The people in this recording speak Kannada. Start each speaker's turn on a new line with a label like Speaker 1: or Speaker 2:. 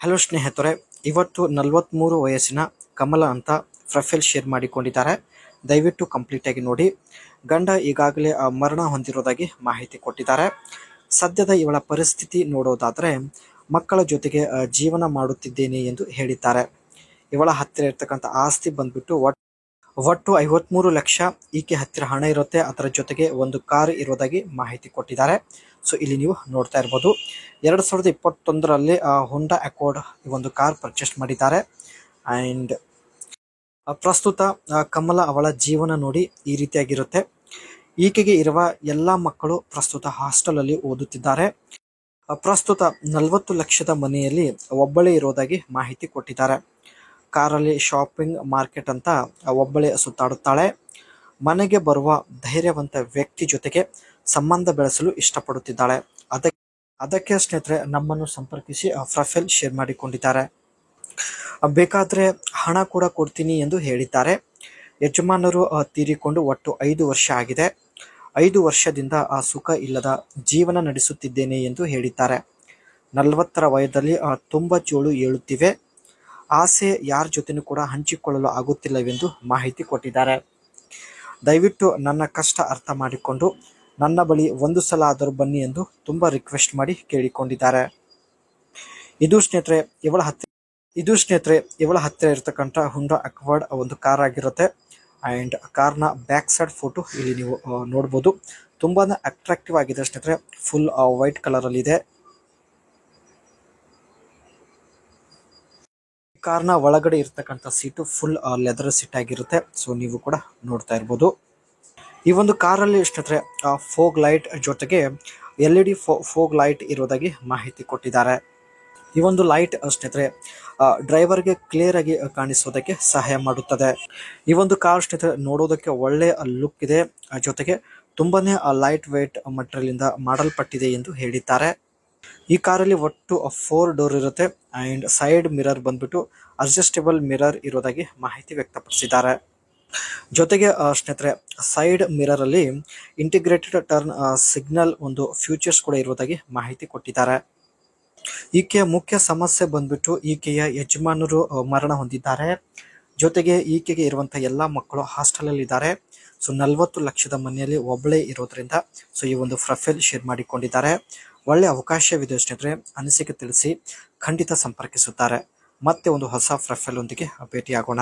Speaker 1: ಹಲೋ ಸ್ನೇಹಿತರೆ, ಇವತ್ತು 43 ವಯಸ್ಸಿನ ಕಮಲ ಅಂತ ಪ್ರೊಫೈಲ್ ಶೇರ್ ಮಾಡಿಕೊಂಡಿದ್ದಾರೆ. ದಯವಿಟ್ಟು ಕಂಪ್ಲೀಟ್ ಆಗಿ ನೋಡಿ. ಗಂಡ ಈಗಾಗಲೇ ಮರಣ ಹೊಂದಿರುವುದಾಗಿ ಮಾಹಿತಿ ಕೊಟ್ಟಿದ್ದಾರೆ. ಸದ್ಯದ ಇವಳ ಪರಿಸ್ಥಿತಿ ನೋಡೋದಾದರೆ ಮಕ್ಕಳ ಜೊತೆಗೆ ಜೀವನ ಮಾಡುತ್ತಿದ್ದೇನೆ ಎಂದು ಹೇಳಿದ್ದಾರೆ. ಇವಳ ಹತ್ತಿರ ಇರ್ತಕ್ಕಂಥ ಆಸ್ತಿ ಬಂದ್ಬಿಟ್ಟು ಒಟ್ಟು 53 ಲಕ್ಷ ಈಕೆ ಹತ್ತಿರ ಹಣ ಇರುತ್ತೆ. ಅದರ ಜೊತೆಗೆ ಒಂದು ಕಾರ್ ಇರೋದಾಗಿ ಮಾಹಿತಿ ಕೊಟ್ಟಿದ್ದಾರೆ. ಸೊ ಇಲ್ಲಿ ನೀವು ನೋಡ್ತಾ ಇರ್ಬೋದು, 2021ರಲ್ಲಿ ಹೊಂಡಾ ಅಕಾರ್ಡ್ ಈ ಒಂದು ಕಾರ್ ಪರ್ಚೇಸ್ ಮಾಡಿದ್ದಾರೆ. ಆ್ಯಂಡ್ ಪ್ರಸ್ತುತ ಕಮಲ ಅವಳ ಜೀವನ ನೋಡಿ ಈ ರೀತಿಯಾಗಿರುತ್ತೆ. ಈಕೆಗೆ ಇರುವ ಎಲ್ಲ ಮಕ್ಕಳು ಪ್ರಸ್ತುತ ಹಾಸ್ಟೆಲಲ್ಲಿ ಓದುತ್ತಿದ್ದಾರೆ. ಪ್ರಸ್ತುತ 40 ಲಕ್ಷದ ಮನೆಯಲ್ಲಿ ಒಬ್ಬಳೇ ಇರೋದಾಗಿ ಮಾಹಿತಿ ಕೊಟ್ಟಿದ್ದಾರೆ. ಕಾರಲ್ಲಿ ಶಾಪಿಂಗ್ ಮಾರ್ಕೆಟ್ ಅಂತ ಒಬ್ಬಳೇ ಸುತ್ತಾಡುತ್ತಾಳೆ. ಮನೆಗೆ ಬರುವ ಧೈರ್ಯವಂತ ವ್ಯಕ್ತಿ ಜೊತೆಗೆ ಸಂಬಂಧ ಬೆಳೆಸಲು ಇಷ್ಟಪಡುತ್ತಿದ್ದಾಳೆ. ಅದಕ್ಕೆ ಸ್ನೇಹಿತರೆ ನಮ್ಮನ್ನು ಸಂಪರ್ಕಿಸಿ ಪ್ರೊಫೈಲ್ ಶೇರ್ ಮಾಡಿಕೊಂಡಿದ್ದಾರೆ. ಬೇಕಾದರೆ ಹಣ ಕೂಡ ಕೊಡ್ತೀನಿ ಎಂದು ಹೇಳಿದ್ದಾರೆ. ಯಜಮಾನರು ತೀರಿಕೊಂಡು ಒಟ್ಟು 5 ವರ್ಷ ಆಗಿದೆ. 5 ವರ್ಷದಿಂದ ಸುಖ ಇಲ್ಲದ ಜೀವನ ನಡೆಸುತ್ತಿದ್ದೇನೆ ಎಂದು ಹೇಳಿದ್ದಾರೆ. 40ರ ವಯದಲ್ಲಿ ತುಂಬ ಜೋಳು ಏಳುತ್ತಿವೆ. ಆಸೆ ಯಾರ ಜೊತೆನೂ ಕೂಡ ಹಂಚಿಕೊಳ್ಳಲು ಆಗುತ್ತಿಲ್ಲವೆಂದು ಮಾಹಿತಿ ಕೊಟ್ಟಿದ್ದಾರೆ. ದಯವಿಟ್ಟು ನನ್ನ ಕಷ್ಟ ಅರ್ಥ ಮಾಡಿಕೊಂಡು ನನ್ನ ಬಳಿ ಒಂದು ಸಲ ಆದರೂ ಬನ್ನಿ ಎಂದು ತುಂಬ ರಿಕ್ವೆಸ್ಟ್ ಮಾಡಿ ಕೇಳಿಕೊಂಡಿದ್ದಾರೆ. ಇದು ಸ್ನೇಹಿತರೆ ಇವಳ ಹತ್ತಿರ ಇರತಕ್ಕಂಥ ಹುಂಡಾ ಅಕ್ವಾರ್ಡ್ ಒಂದು ಕಾರ್ ಆಗಿರುತ್ತೆ. ಆ್ಯಂಡ್ ಕಾರ್ನ ಬ್ಯಾಕ್ ಸೈಡ್ ಫೋಟೋ ಇಲ್ಲಿ ನೀವು ನೋಡ್ಬೋದು. ತುಂಬಾ ಅಟ್ರಾಕ್ಟಿವ್ ಆಗಿದೆ ಸ್ನೇಹಿತರೆ. ಫುಲ್ ವೈಟ್ ಕಲರಲ್ಲಿ ಇದೆ. ಕಾರ್ನ ಒಳಗಡೆ ಇರ್ತಕ್ಕಂಥ ಸೀಟು ಫುಲ್ ಲೆದರ್ ಸೀಟ್ ಆಗಿರುತ್ತೆ. ಸೊ ನೀವು ಕೂಡ ನೋಡ್ತಾ ಇರ್ಬೋದು. ಈ ಒಂದು ಕಾರಲ್ಲಿ ಸ್ನೇಹಿತರೆ ಫೋಗ್ ಲೈಟ್ ಜೊತೆಗೆ LED ಫೋಗ್ ಲೈಟ್ ಇರೋದಾಗಿ ಮಾಹಿತಿ ಕೊಟ್ಟಿದ್ದಾರೆ. ಈ ಒಂದು ಲೈಟ್ ಸ್ನೇಹಿತರೆ ಡ್ರೈವರ್ಗೆ ಕ್ಲಿಯರ್ ಆಗಿ ಕಾಣಿಸೋದಕ್ಕೆ ಸಹಾಯ ಮಾಡುತ್ತದೆ. ಈ ಒಂದು ಕಾರ್ ಸ್ನೇಹಿತರೆ ನೋಡೋದಕ್ಕೆ ಒಳ್ಳೆ ಲುಕ್ ಇದೆ. ಜೊತೆಗೆ ತುಂಬಾನೇ ಲೈಟ್ ವೇಟ್ ಮಟೀರಿಯಲ್ ಇಂದ ಮಾಡಲ್ಪಟ್ಟಿದೆ ಎಂದು ಹೇಳಿದ್ದಾರೆ. ಈ ಕಾರಲ್ಲಿ ಒಟ್ಟು 4 ಡೋರ್ ಇರುತ್ತೆ. ಆ್ಯಂಡ್ ಸೈಡ್ ಮಿರರ್ ಬಂದ್ಬಿಟ್ಟು ಅಡ್ಜಸ್ಟೇಬಲ್ ಮಿರರ್ ಇರೋದಾಗಿ ಮಾಹಿತಿ ವ್ಯಕ್ತಪಡಿಸಿದ್ದಾರೆ. ಜೊತೆಗೆ ಸ್ನೇಹಿತರೆ ಸೈಡ್ ಮಿರರ್ ಅಲ್ಲಿ ಇಂಟಿಗ್ರೇಟೆಡ್ ಟರ್ನ್ ಸಿಗ್ನಲ್ ಒಂದು ಫ್ಯೂಚರ್ಸ್ ಕೂಡ ಇರೋದಾಗಿ ಮಾಹಿತಿ ಕೊಟ್ಟಿದ್ದಾರೆ. ಈಕೆಯ ಮುಖ್ಯ ಸಮಸ್ಯೆ ಬಂದ್ಬಿಟ್ಟು ಈಕೆಯ ಯಜಮಾನರು ಮರಣ ಹೊಂದಿದ್ದಾರೆ. ಜೊತೆಗೆ ಈಕೆಗೆ ಇರುವಂತಹ ಎಲ್ಲ ಮಕ್ಕಳು ಹಾಸ್ಟೆಲಲ್ಲಿ ಇದ್ದಾರೆ. ಸೊ 40 ಲಕ್ಷದ ಮನೆಯಲ್ಲಿ ಒಬ್ಬಳೇ ಇರೋದ್ರಿಂದ ಸೊ ಈ ಒಂದು ಪ್ರೊಫೈಲ್ ಶೇರ್ ಮಾಡಿಕೊಂಡಿದ್ದಾರೆ. ಒಳ್ಳೆ ಅವಕಾಶವಿದೆ ಸ್ನೇಹಿತರೆ, ಅನಿಸಿಕೆ ತಿಳಿಸಿ. ಖಂಡಿತ ಸಂಪರ್ಕಿಸುತ್ತಾರೆ. ಮತ್ತೆ ಒಂದು ಹೊಸ ಪ್ರೊಫೈಲ್ ಒಂದಿಗೆ ಭೇಟಿಯಾಗೋಣ.